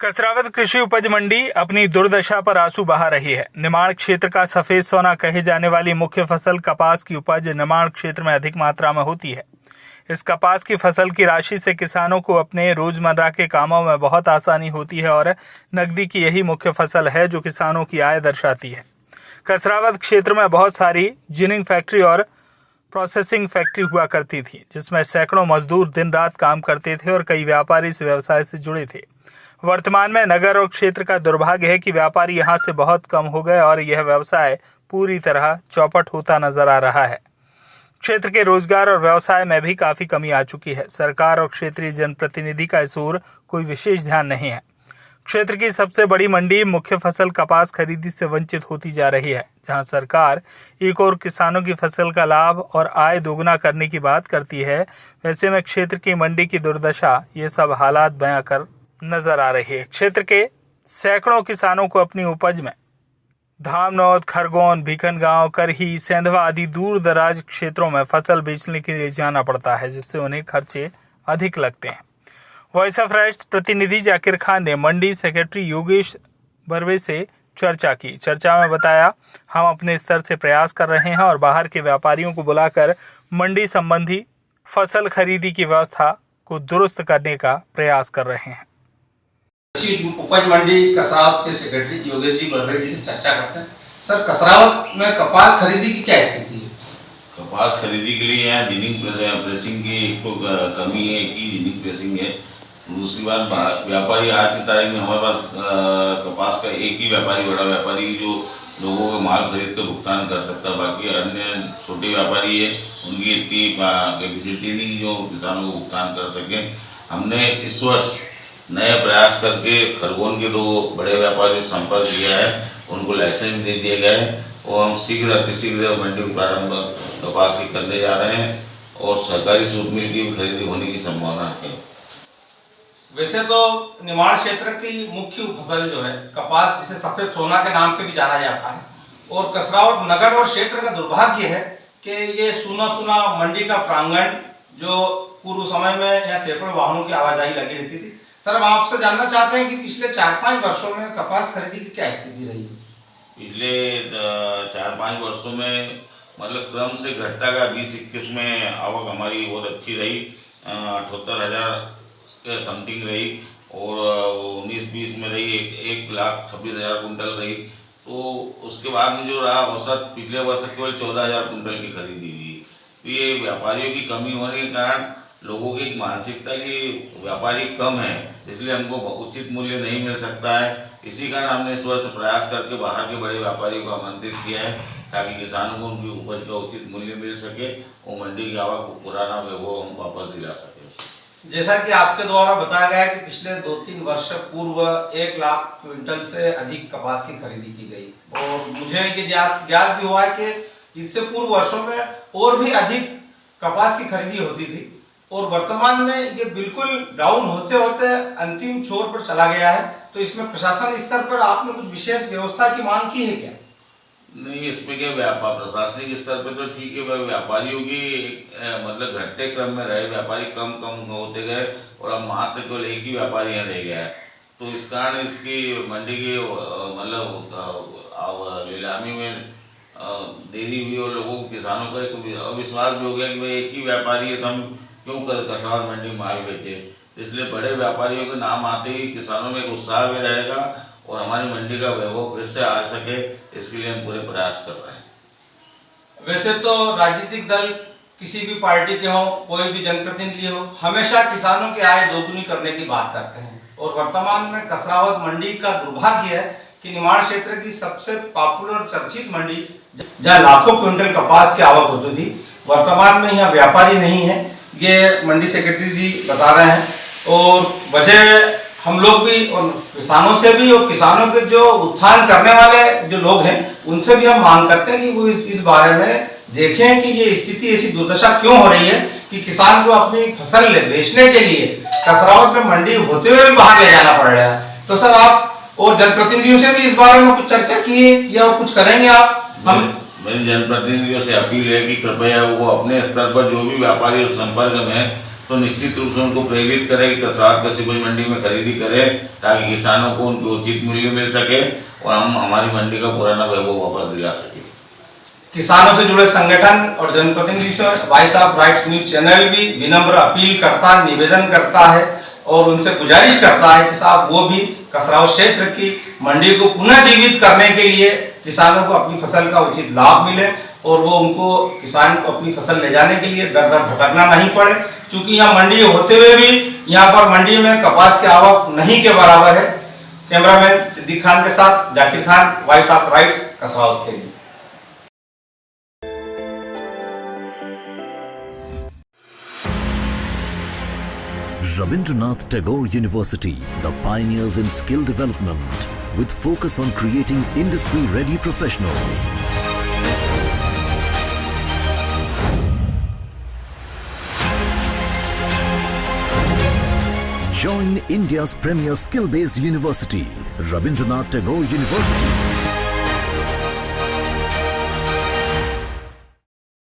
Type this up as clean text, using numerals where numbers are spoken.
कसरावद कृषि उपज मंडी अपनी दुर्दशा पर आंसू बहा रही है। निर्माण क्षेत्र का सफेद सोना कहे जाने वाली मुख्य फसल कपास की उपज निर्माण क्षेत्र में अधिक मात्रा में होती है। इस कपास की फसल की राशि से किसानों को अपने रोजमर्रा के कामों में बहुत आसानी होती है और नकदी की यही मुख्य फसल है जो किसानों की आय दर्शाती है। कसरावद क्षेत्र में बहुत सारी जिनिंग फैक्ट्री और प्रोसेसिंग फैक्ट्री हुआ करती थी, जिसमें सैकड़ों मजदूर दिन रात काम करते थे और कई व्यापारी इस व्यवसाय से जुड़े थे। वर्तमान में नगर और क्षेत्र का दुर्भाग्य है कि व्यापारी यहां से बहुत कम हो गए और यह व्यवसाय पूरी तरह चौपट होता नजर आ रहा है। क्षेत्र के रोजगार और व्यवसाय में भी काफी कमी आ चुकी है। सरकार और क्षेत्रीय जनप्रतिनिधि का इस ओर कोई विशेष ध्यान नहीं है। क्षेत्र की सबसे बड़ी मंडी मुख्य फसल कपास खरीदी से वंचित होती जा रही है। जहां सरकार एक और किसानों की फसल का लाभ और आय दोगुना करने की बात करती है, वैसे में क्षेत्र की मंडी की दुर्दशा ये सब हालात बयां कर नजर आ रही है। क्षेत्र के सैकड़ों किसानों को अपनी उपज में धामनौद, खरगोन, भीखनगांव, करही, सेंधवा आदि दूर दराज क्षेत्रों में फसल बेचने के लिए जाना पड़ता है, जिससे उन्हें खर्चे अधिक लगते हैं। वॉइस ऑफ राइट्स प्रतिनिधि जाकिर खान ने मंडी सेक्रेटरी योगेश बर्वे से चर्चा की। चर्चा में बताया, हम अपने स्तर से प्रयास कर रहे हैं और बाहर के व्यापारियों को बुलाकर मंडी संबंधी फसल खरीदी की व्यवस्था को दुरुस्त करने का प्रयास कर रहे हैं। उपज मंडी कसरावद के सेक्रेटरी योगेश जी बर्वे जी से चर्चा करते हैं। सर, कसरावद में कपास खरीदी की क्या स्थिति है? कपास खरीदी के लिए यहाँ जिनिंग प्रेसिंग की एक तो कमी है कि जिनिंग प्रेसिंग है। दूसरी बात, व्यापारी आज की तारीख में हमारे पास कपास का एक ही व्यापारी, बड़ा व्यापारी जो लोगों को माल खरीद कर भुगतान कर सकता है। बाकी अन्य छोटे व्यापारी है, उनकी इतनी कैपेसिटी नहीं जो किसानों को भुगतान कर सकें। हमने इस वर्ष नया प्रयास करके खरगोन के 2 बड़े व्यापारियों से संपर्क किया है, उनको लाइसेंस दे दिए गए और हम शीघ्र अतिशीघ्र मंडी प्रारंभ कपास की करने जा रहे हैं और सरकारी सूत मिल की खरीदी होने की संभावना है। वैसे तो निर्माण क्षेत्र की मुख्य फसल जो है कपास, जिसे सफेद सोना के नाम से भी जाना जाता है, और कसरावद नगर और क्षेत्र का दुर्भाग्य है कि ये सूना सूना मंडी का प्रांगण जो पूर्व समय में यहाँ सैकड़ों वाहनों की आवाजाही लगी रहती थी। सर, हम आपसे जानना चाहते हैं कि पिछले 4-5 वर्षों में कपास खरीदी की क्या स्थिति रही है? पिछले 4-5 वर्षों में मतलब क्रम से घटता गया। 20-21 में आवक हमारी बहुत अच्छी रही, 78,000 के समथिंग रही और 19-20 में रही 1,26,000 कुंटल रही। तो उसके बाद में जो रहा औसत पिछले वर्ष केवल 14,000 कुंटल की खरीदी हुई। तो ये व्यापारियों की कमी होने के कारण लोगों की एक मानसिकता की व्यापारी कम है, इसलिए हमको उचित मूल्य नहीं मिल सकता है। इसी कारण हमने इस वर्ष प्रयास करके बाहर के बड़े व्यापारियों को आमंत्रित किया है ताकि किसानों को उनकी उपज का उचित मूल्य मिल सके और मंडी की आवक पुराना वैभव हम वापस दिला सके। जैसा कि आपके द्वारा बताया गया कि पिछले 2-3 वर्ष पूर्व 1 लाख क्विंटल से अधिक कपास की खरीदी की गई और मुझे ये ज्ञात भी हुआ है कि इससे पूर्व वर्षों में और भी अधिक कपास की खरीदी होती थी और वर्तमान में ये बिल्कुल डाउन होते होते अंतिम छोर पर चला गया है। तो इसमें प्रशासन स्तर पर आपने कुछ विशेष व्यवस्था की मांग की है क्या? नहीं, इसमें क्या व्यापार प्रशासनिक स्तर पर तो ठीक है, व्यापारियों की मतलब घटते क्रम में रहे, व्यापारी कम होते गए और अब मात्र केवल एक ही व्यापारी यहाँ रह गया है। तो इस कारण इसकी मंडी की मतलब नीलामी में देरी हुई और लोगों को, किसानों का एक अविश्वास भी हो गया कि भाई एक ही व्यापारी है तो हम क्यों कसरावद मंडी में माल बेचे। इसलिए बड़े व्यापारियों के नाम आते ही किसानों में एक उत्साह भी रहेगा और हमारी मंडी का वैभव फिर से आ सके, इसके लिए हम पूरे प्रयास कर रहे हैं। वैसे तो राजनीतिक दल किसी भी पार्टी के हो, कोई भी जनप्रतिनिधि हो, हमेशा किसानों की आय दोगुनी करने की बात करते हैं और वर्तमान में कसरावद मंडी का दुर्भाग्य है कि निर्माण क्षेत्र की सबसे पॉपुलर चर्चित मंडी जहाँ लाखों क्विंटल कपास की आवक होती थी, वर्तमान में यहाँ व्यापारी नहीं है, ये मंडी सेक्रेटरी जी बता रहे हैं। और वजह हम लोग भी और किसानों से भी और किसानों के जो उत्थान करने वाले जो लोग हैं उनसे भी हम मांग करते हैं कि वो इस बारे में देखें कि ये स्थिति ऐसी दुर्दशा क्यों हो रही है कि किसान को अपनी फसल बेचने के लिए कसरावद में मंडी होते हुए भी बाहर ले जाना पड़ रहा है। तो सर, आप और जनप्रतिनिधियों से भी इस बारे में कुछ चर्चा की है या कुछ करेंगे आप? मेरी जनप्रतिनिधियों से अपील है कि कृपया वो अपने स्तर पर जो भी व्यापारी संपर्क में तो निश्चित रूप से उनको प्रेरित करें कि कसरात कृषि उपज मंडी में खरीदी करें, ताकि किसानों को उनके उचित मूल्य मिल सके और हम हमारी मंडी का पुराना वैभव वापस दिला सकें। किसानों से जुड़े संगठन और जनप्रतिनिधि से voice of rights news channel भी विनम्र अपील करता है, निवेदन करता है और उनसे गुजारिश करता है कि साहब वो भी कसराव क्षेत्र की मंडी को पुनः जीवित करने के लिए किसानों को अपनी फसल का उचित लाभ मिले और वो उनको किसान को अपनी फसल ले जाने के लिए दर दर भटकना नहीं पड़े। चूंकि यहाँ मंडी होते हुए भी यहाँ पर मंडी में कपास की आवक नहीं के बराबर है। कैमरामैन सिद्दीक खान के साथ Zakir Khan, voice of rights, Kasrawad के लिए। Rabindranath Tagore University, the pioneers in skill development, with focus on creating industry-ready professionals. Join India's premier skill-based university, Rabindranath Tagore University.